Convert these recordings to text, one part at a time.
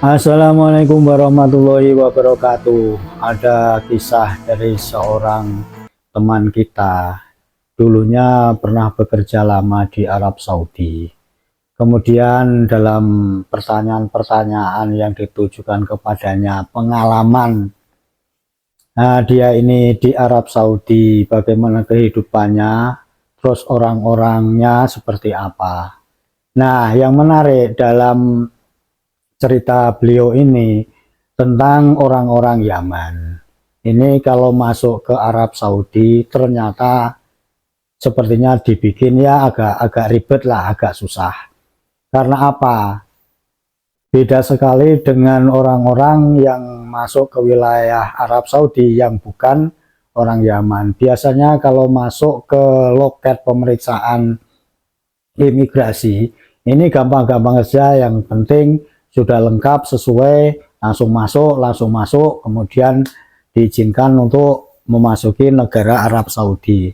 Assalamualaikum warahmatullahi wabarakatuh. Ada kisah dari seorang teman kita. Dulunya pernah bekerja lama di Arab Saudi. Kemudian dalam pertanyaan-pertanyaan yang ditujukan kepadanya, pengalaman. Nah, dia ini di Arab Saudi, bagaimana kehidupannya, terus orang-orangnya seperti apa. Nah, yang menarik dalam cerita beliau ini tentang orang-orang Yaman. Ini kalau masuk ke Arab Saudi ternyata sepertinya dibikin ya agak ribet lah, agak susah. Karena apa? Beda sekali dengan orang-orang yang masuk ke wilayah Arab Saudi yang bukan orang Yaman. Biasanya kalau masuk ke loket pemeriksaan imigrasi, ini gampang-gampang saja, yang penting sudah lengkap sesuai, langsung masuk, kemudian diizinkan untuk memasuki negara Arab Saudi.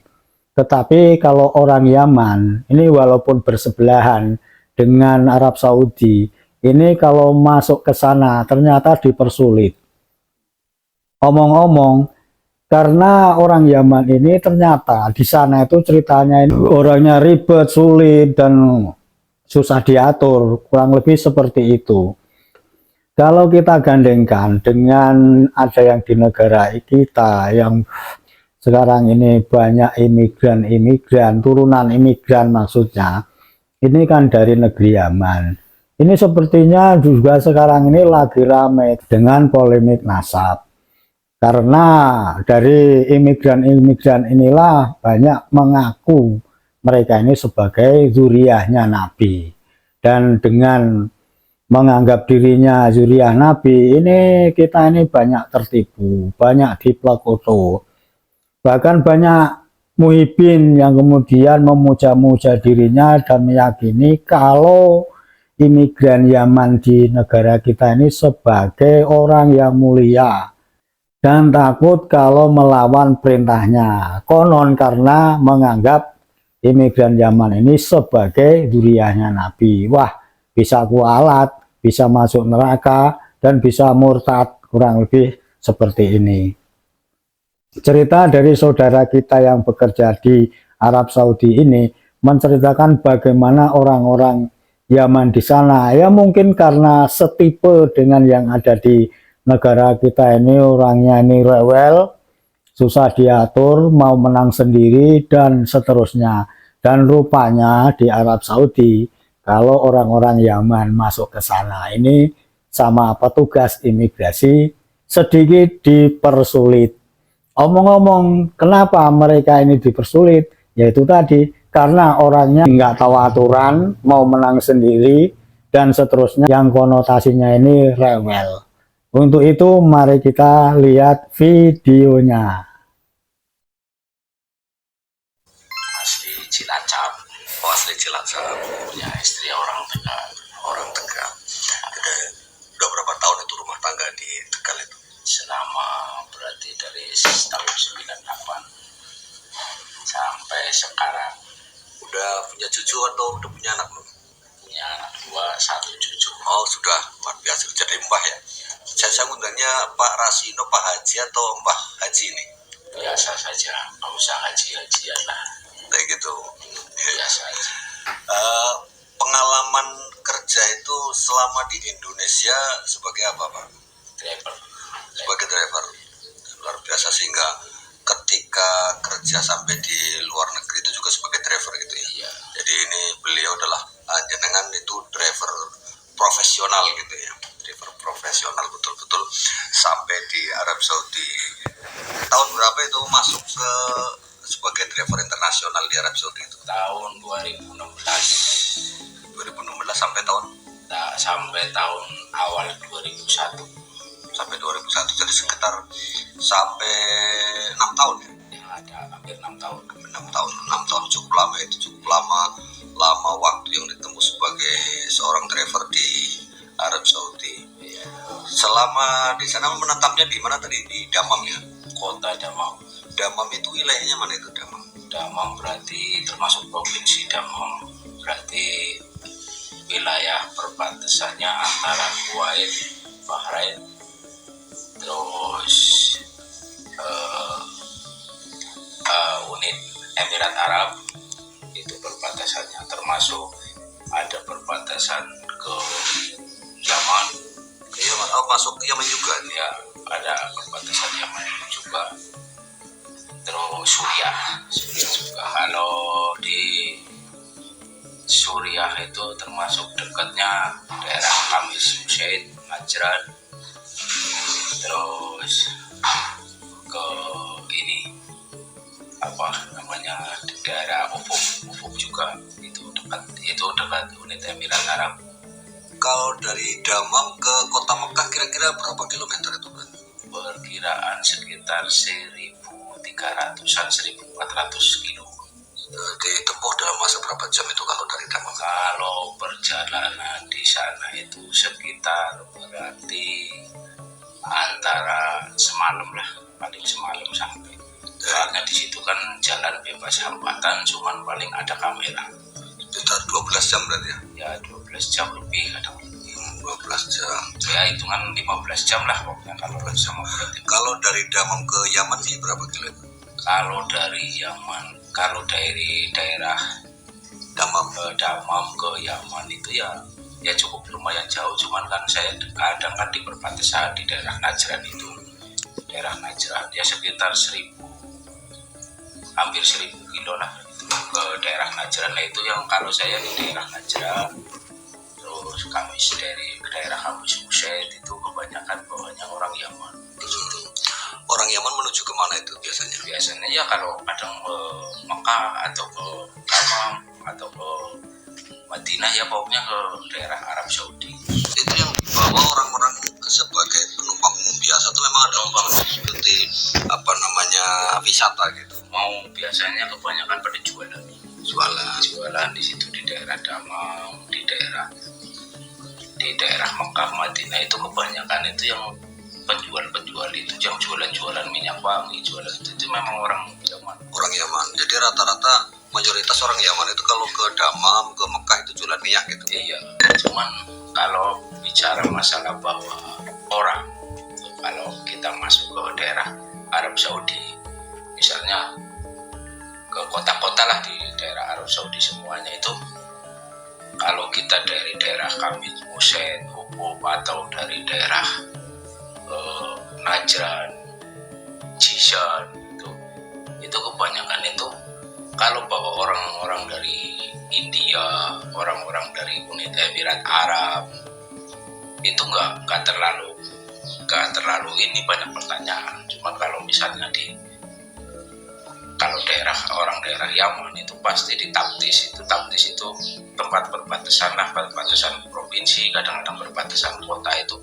Tetapi kalau orang Yaman, ini walaupun bersebelahan dengan Arab Saudi, ini kalau masuk ke sana ternyata dipersulit. Omong-omong, karena orang Yaman ini ternyata di sana itu ceritanya ini orangnya ribet, sulit, dan susah diatur, kurang lebih seperti itu. Kalau kita gandengkan dengan ada yang di negara kita yang sekarang ini banyak imigran, turunan imigran maksudnya, ini kan dari negeri Yaman. Ini sepertinya juga sekarang ini lagi ramai dengan polemik nasab. Karena dari imigran-imigran inilah banyak mengaku mereka ini sebagai zuriyahnya Nabi. Dan dengan menganggap dirinya zuriyah Nabi, ini kita ini banyak tertipu, banyak diplekoto. Bahkan banyak muhibin yang kemudian memuja-muja dirinya dan meyakini kalau imigran Yaman di negara kita ini sebagai orang yang mulia dan takut kalau melawan perintahnya. Konon karena menganggap imigran Yaman ini sebagai zuriyahnya Nabi. Wah, bisa kualat, bisa masuk neraka, dan bisa murtad, kurang lebih seperti ini. Cerita dari saudara kita yang bekerja di Arab Saudi ini menceritakan bagaimana orang-orang Yaman di sana, ya mungkin karena setipe dengan yang ada di negara kita ini, orangnya ini rewel, susah diatur, mau menang sendiri, dan seterusnya. Dan rupanya di Arab Saudi, kalau orang-orang Yaman masuk ke sana ini sama petugas imigrasi sedikit dipersulit. Omong-omong, kenapa mereka ini dipersulit? Yaitu tadi, karena orangnya nggak tahu aturan, mau menang sendiri, dan seterusnya yang konotasinya ini rewel. Untuk itu mari kita lihat videonya. Asli Cilacap. Oh, asli Cilacap. Punya istri orang Tegal. Orang Tegal. Udah berapa tahun itu rumah tangga di Tegal itu? Selama berarti dari tahun 98 sampai sekarang. Udah punya cucu atau udah punya anak belum? Punya anak 2, 1 cucu. Oh, sudah luar biasa, jadi mbah ya. Saya ngundangnya Pak Rasino, Pak Haji atau Mbah Haji ini? Biasa saja, nggak usah haji-hajian lah. Kayak gitu. Biasa aja. Pengalaman kerja itu selama di Indonesia sebagai apa, Pak? Driver. Sebagai driver. Luar biasa, sehingga ketika kerja sampai di luar negeri itu juga sebagai driver gitu ya. Iya. Jadi ini beliau adalah jenengan itu driver profesional gitu ya. Driver profesional betul-betul sampai di Arab Saudi. Tahun berapa itu masuk ke sebagai driver internasional di Arab Saudi itu? Tahun 2016. 2016 sampai tahun? Sampai tahun awal 2001. Sampai 2001, jadi sekitar sampai 6 tahun ya? Ya, ada hampir 6 tahun. 6 tahun cukup lama itu, cukup lama waktu yang ditempuh sebagai seorang driver di Arab Saudi. Ya. Selama di sana menetapnya di mana tadi? Di Damam ya? Kota Damam. Damam itu wilayahnya mana itu Damam? Damam berarti termasuk provinsi Damam. Berarti wilayah perbatasannya antara Kuwait Bahrain, terus unit Emirat Arab itu perbatasannya, termasuk ada perbatasan ke Yaman. Ke Yaman, oh masuk ke Yaman juga nih. Ya, ada perbatasan Yaman juga. Terus Suriah juga. Kalau di Suriah itu termasuk dekatnya daerah Kamis Musaid, Najran, terus ke ini apa namanya daerah Ufuk juga, itu dekat unit Emirat Arab. Kalau dari Damam ke kota Mekah kira-kira berapa kilometer itu, Bro? Perkiraan sekitar 1.300-an, 1.400 kilo. Ditempuh dalam masa berapa jam itu kalau dari Damam? Kalau perjalanan di sana itu sekitar berarti antara semalam lah, paling semalam sampai. Soalnya di situ kan jalan bebas hambatan, cuman paling ada kamera. Sekitar 12 jam berarti ya? Ya 12 jam lebih kadang. 12 jam. Ya hitungan 15 jam lah pokoknya kalau sama berarti. Kalau dari Damam ke Yaman sih berapa kilometer? Kalau dari Yaman, kalau dari daerah Damam ke Yaman itu ya cukup lumayan jauh, cuman kan saya kadang kan di perbatasan di daerah Najran itu, daerah Najran ya sekitar hampir 1.000 kilo lah itu ke daerah Najran. Nah itu yang kalau saya di daerah Najran, terus dari daerah Kamis Musaid itu kebanyakan bawahnya orang Yaman di situ. Orang Yaman menuju kemana itu biasanya? Biasanya ya kalau kadang ke Mekah atau ke Damam atau ke Madinah, ya pokoknya ke daerah Arab Saudi. Itu yang dibawa orang-orang sebagai penumpang umum biasa atau memang ada orang seperti apa namanya wisata gitu? Mau biasanya kebanyakan pada jualan di situ di daerah Damam, di daerah Mekah, Madinah itu kebanyakan itu yang penjual itu yang jualan minyak wangi, itu memang orang Yaman. Orang Yaman. Jadi rata-rata mayoritas orang Yaman itu kalau ke Damam, ke Mekah itu jualan minyak gitu. Iya, cuman kalau bicara masalah bahwa orang, kalau kita masuk ke daerah Arab Saudi, misalnya ke kota-kota lah di daerah Arab Saudi semuanya itu, kalau kita dari daerah Kamis Musaid, Ufuk, atau dari daerah Najran, Jizan, itu kebanyakan itu kalau bawa orang-orang dari India, orang-orang dari unit Emirat Arab, itu nggak terlalu ini banyak pertanyaan. Cuma kalau misalnya kalau orang daerah Yaman itu pasti di Tabtis itu tempat perbatasan lah, perbatasan provinsi, kadang-kadang perbatasan kota itu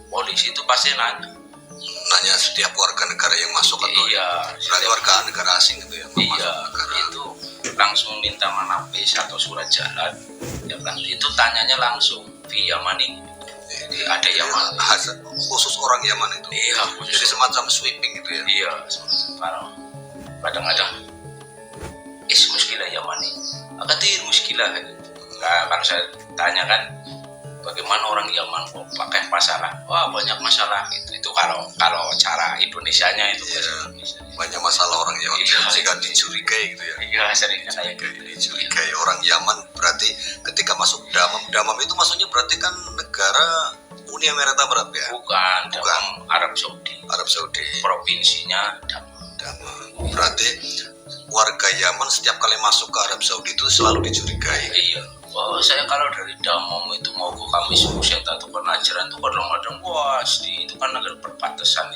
polisi itu pasti nanya setiap warga negara yang masuk atau berarti warga negara asing gitu ya? Iya, itu langsung minta manapis atau surat jalan, ya kan itu tanyanya langsung via Yaman ini. Jadi ada Yaman khusus orang Yaman itu. Iya, jadi semacam sweeping gitu ya? Iya, kalau kadang-kadang muskilah Yaman ini, akatir muskilah. Nah, kalau saya tanya kan, bagaimana orang Yaman kok pakai masalah? Wah, banyak masalah itu kalau cara Indonesianya itu banyak masalah orang Yaman sehingga dicurigai gitu ya. Iya, seringnya kayak dicurigai orang Yaman. Berarti ketika masuk Damam itu maksudnya berarti kan negara Uni Emirat Arab ya? Bukan. Arab Saudi. Provinsinya Damam. Berarti warga Yaman setiap kali masuk ke Arab Saudi itu selalu dicurigai. Iya. Saya kalau dari Damam itu mau ke Kamis Musaid atau ke Najran itu kadang-kadang itu kan negara perbatasan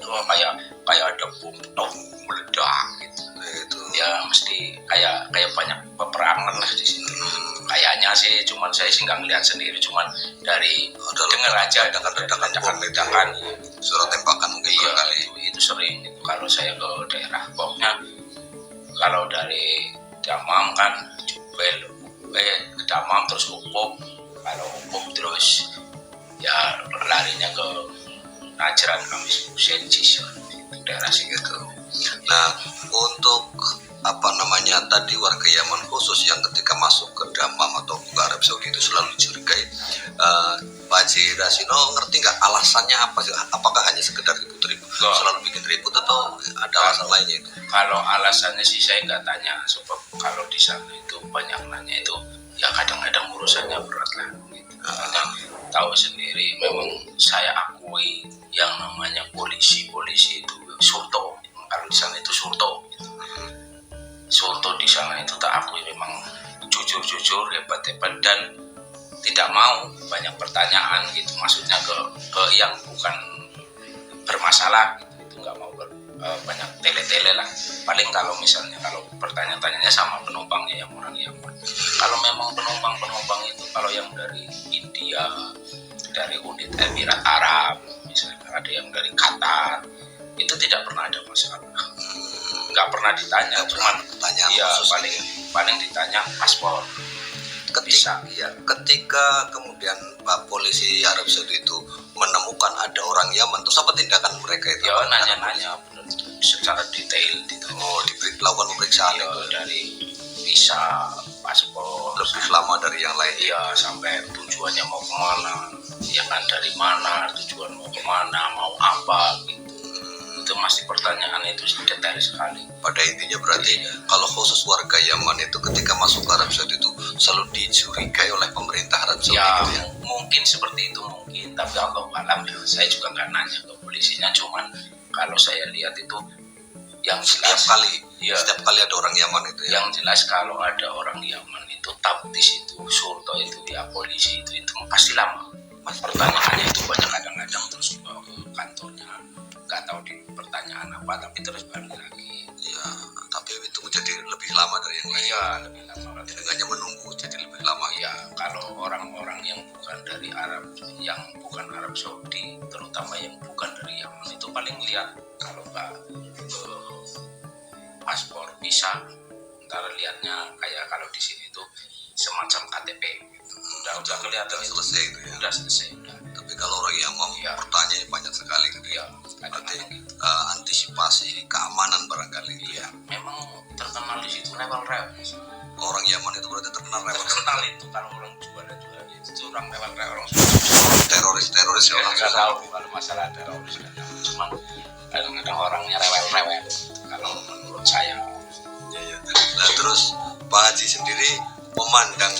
wah, kayak ada bom meledak gitu. Itu ya mesti kayak banyak peperangan lah di sini. Kayaknya sih, cuman saya sih nggak ngeliat sendiri, cuman dari dengar aja ledakan surat tembakan mungkin kali itu sering itu kalau saya ke daerah. Pokoknya kalau dari Damam kan ke Damam terus Ufuk, kalau Ufuk terus ya larinya ke Najran, Kamis Musaid, Jizan, itu daerah segitu. Nah, untuk apa namanya tadi warga Yaman khusus yang ketika masuk ke Damam atau ke Arab Saudi itu selalu dicurigai, Pak Haji Rasino ngerti nggak alasannya apa sih? Apakah hanya sekedar ribut-ribut, selalu bikin ribut, atau ada alasan lainnya itu? Kalau alasannya sih saya nggak tanya, sebab kalau di sana itu banyak nanya itu, ya kadang-kadang urusannya berat lah. Gitu. Tahu sendiri, memang saya akui yang namanya polisi itu surto. Kalau di sana itu surto. Gitu. Surto di sana itu tak akui, memang jujur, hebat-hebat, dan tidak mau banyak pertanyaan gitu, maksudnya ke yang bukan bermasalah gitu, itu nggak mau banyak tele-tele lah. Paling kalau misalnya kalau pertanyaan-tanyanya sama penumpangnya yang orang Yaman. Kalau memang penumpang itu kalau yang dari India, dari unit Emirat Arab, misalnya ada yang dari Qatar, itu tidak pernah ada masalah. Nggak pernah ditanya, cuman ya paling ditanya paspor. Ketika kemudian Pak polisi Arab Saudi itu menemukan ada orang Yaman, terus apa tindakan mereka itu? Ya nanya-nanya secara detail gitu. Oh, lakukan pemeriksaan ya, itu dari visa, paspor, lebih lama dari yang lain. Ya, sampai tujuannya mau kemana, ya kan, dari mana, tujuan mau kemana, mau apa gitu. Itu masih pertanyaan itu detail sekali. Pada intinya berarti kalau khusus warga Yaman itu ketika masuk ke Arab Saudi itu selalu dicurigai oleh pemerintah Arab Saudi. Ya, gitu ya? Mungkin seperti itu mungkin, tapi Allah alam ya. Saya juga nggak nanya ke polisinya, cuman kalau saya lihat itu yang jelas setiap kali ada orang Yaman itu ya. Yang jelas kalau ada orang Yaman itu tabtis itu, surto itu, ya polisi itu pasti lama. Pertanyaannya itu banyak, kadang-kadang terus dibawa ke kantornya, nggak tahu di pertanyaan apa, tapi terus balik lagi. Ya, tapi itu jadi lebih lama dari yang lain. Iya, lebih lama. Jadi hanya menunggu jadi lebih lama. Ya, kalau orang-orang yang bukan dari Arab, yang bukan Arab Saudi, terutama yang bukan dari Yaman, itu paling lihat kalau nggak paspor, visa, ntar lihatnya kayak kalau di sini itu semacam KTP. Udah kelihatan selesai itu ya. Udah selesai. Tapi kalau orang Yaman pertanyaannya banyak sekali gitu ya. Berarti antisipasi keamanan barangkali itu ya. Memang terkenal di situ rewel-rewel. Orang Yaman itu berarti terkenal rewel. Terkenal itu kalau orang jual itu orang rewel-rewel, orang teroris ya. Nggak tahu kalau masalah teroris, cuman kadang-kadang orangnya rewel-rewel kalau menurut saya. Ya. Nah, terus Pak Haji sendiri memandang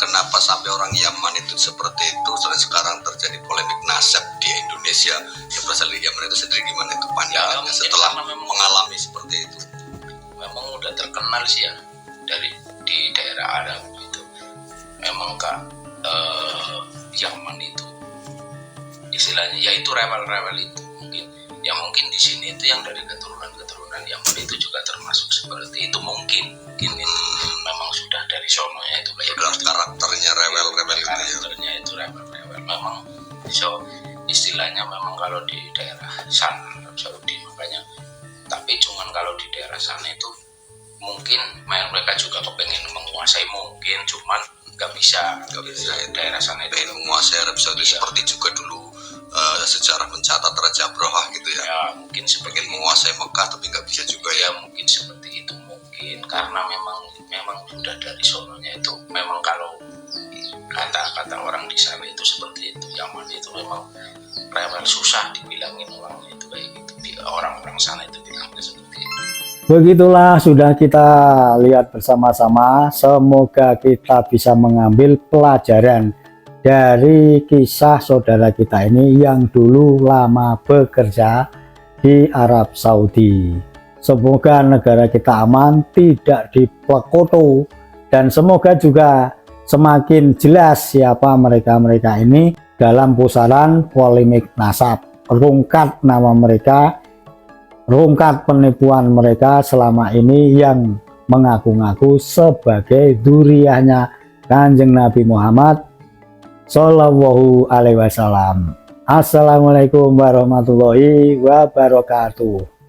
kenapa sampai orang Yaman itu seperti itu, sekarang terjadi polemik nasab di Indonesia yang berasal dari Yaman itu sendiri, gimana itu pandangannya setelah mengalami seperti itu? Memang udah terkenal sih ya di daerah Arab itu, memang Yaman itu istilahnya yaitu rewel-rewel itu, mungkin di sini itu yang dari keturunan Yaman itu juga termasuk seperti itu, mungkin memang sudah dari sononya itu kayak karakternya rewel-rewel itu ya. Karakternya itu rewel-rewel memang. So istilahnya memang kalau di daerah sana Arab Saudi makanya, tapi cuman kalau di daerah sana itu mungkin mereka juga kepengen menguasai, mungkin cuman nggak bisa daerah sana itu menguasai Arab Saudi ya. Seperti juga dulu sejarah mencatat Raja Abraha gitu ya. Ya mungkin seperti menguasai Mekah tapi nggak bisa juga ya. Mungkin seperti itu mungkin karena memang sudah dari sononya itu, memang kalau kata orang di sana itu seperti itu. Yaman itu memang rewel, susah dibilangin orangnya itu kayak gitu. Orang-orang sana itu bilangnya seperti itu. Begitulah sudah kita lihat bersama-sama. Semoga kita bisa mengambil pelajaran dari kisah saudara kita ini yang dulu lama bekerja di Arab Saudi. Semoga negara kita aman, tidak diplekoto, dan semoga juga semakin jelas siapa mereka-mereka ini dalam pusaran polemik nasab. Rungkat nama mereka, rungkat penipuan mereka selama ini yang mengaku-ngaku sebagai dzurriyyahnya Kanjeng Nabi Muhammad Shallallahu Alaihi Wasallam. Assalamualaikum warahmatullahi wabarakatuh.